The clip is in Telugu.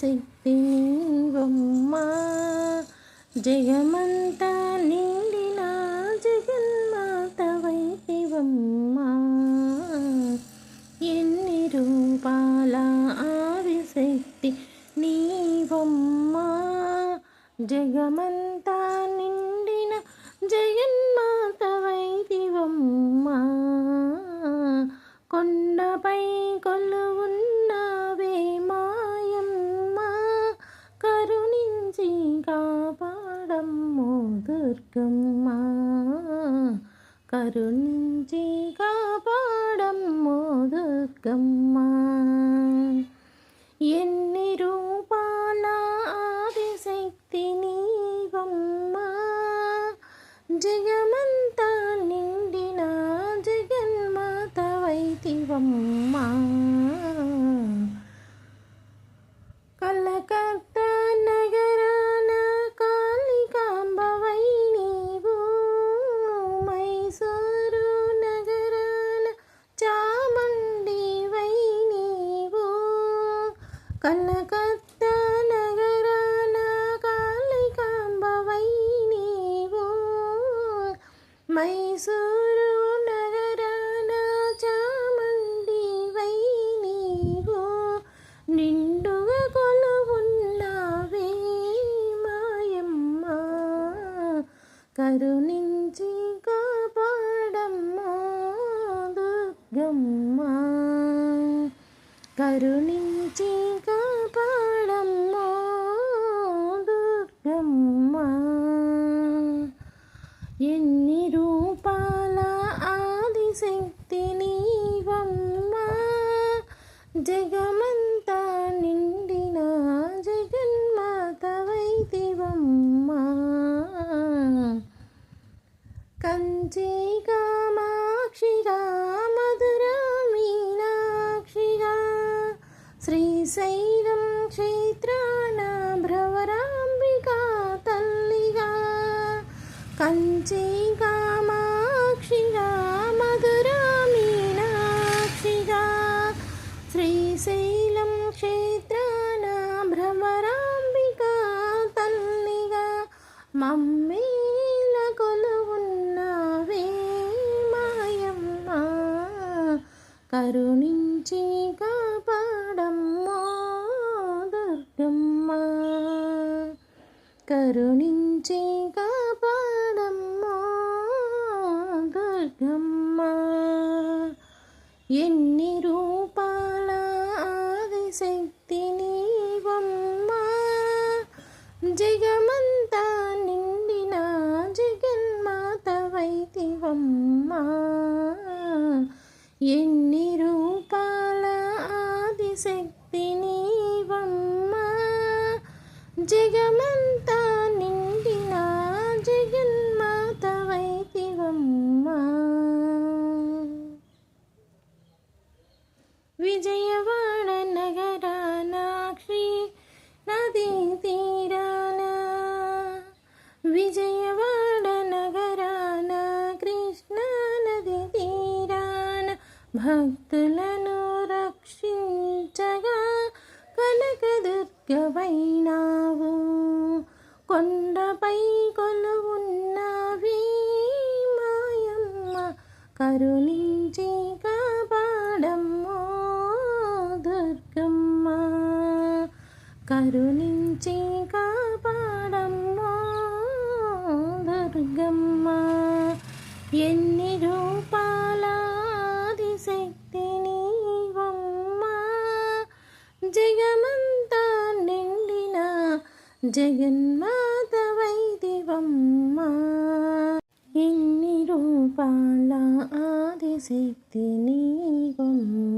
ఆదిశక్తి నీవమ్మా, జగమంతా నిండిన జగన్మాతవైతివమ్మా. ఎన్ని రూపాల ఆదిశక్తి నీవమ్మా, జగమంతా నిండిన జగన్మాతవైతివమ్మా. కొండపై కొలువున్నావే మాయమ్మ, కరుణించి కాపాడమ్మో దుర్గమ్మ, కరుణించి కాపాడమ్మో దుర్గమ్మ. ఎన్ని రూపాల ఆదిశక్తి నీవమ్మా, జగమంతా నిండిన జగన్మాతవైతివమ్మా. కలకత్తా నగరాన కాళికాంబవై నీవు, మైసూరు నగరాన చాముండివై నీవు. కలకత్తా నగరాన కాళికాంబవై నీవు, మైసూరు నగరాన చాముండివై నీవు. నిండుగా కొలువున్నావే మాయమ్మ, కరుణించి కాపాడమ్మో దుర్గమ్మ, కరుణించి కాపాడమ్మో దుర్గమ్మ. ఎన్ని రూపాల ఆదిశక్తి నీవమ్మా, జగమంతా నిండిన జగన్మాతవైతివమ్మా. కంచి కామాక్షిగా మధురా మీనాక్షిగా, శ్రీశైలం క్షేత్రాన భ్రవరాంబికా తల్లిగా. కంచి కామాక్షిగా మధురా మీనాక్షిగా, శ్రీశైలం క్షేత్రాన భ్రమరాంబికా తల్లిగా. మమ్మేల కొలువున్నావే మాయమ్మ, కరుణించి కాపాడమ్మో దుర్గమ్మ, కరుణించి కాపాడమ్మో దుర్గమ్మ. ఎన్ని రూపాల ఆదిశక్తి నీవమ్మా, జగమంతా నిండిన జగన్మాతవైతివమ్మా. ఎన్ని రూపాల ఆదిశక్తి నీవమ్మా, జగమంతా నిండిన జగన్మాతవైతివమ్మా. విజయవాడ నగరాన శ్రీ నదీ తీరాన, విజయవాడ నగరాన కృష్ణా నది తీరాన, భక్తులను రక్షించగా కనకదుర్గవైనావు. కొండపై కొలువున్నావే మాయమ్మ, కరుణించి కాపాడమ్మో దుర్గమ్మ, కరుణించి కాపాడమ్మో దుర్గమ్మ. ఎన్ని రూపాల ఆదిశక్తి నీవమ్మా, జగమంతా నిండిన జగన్మాతవైతివమ్మా. ఎన్ని రూపాల ఆదిశక్తి నీవమ్మా,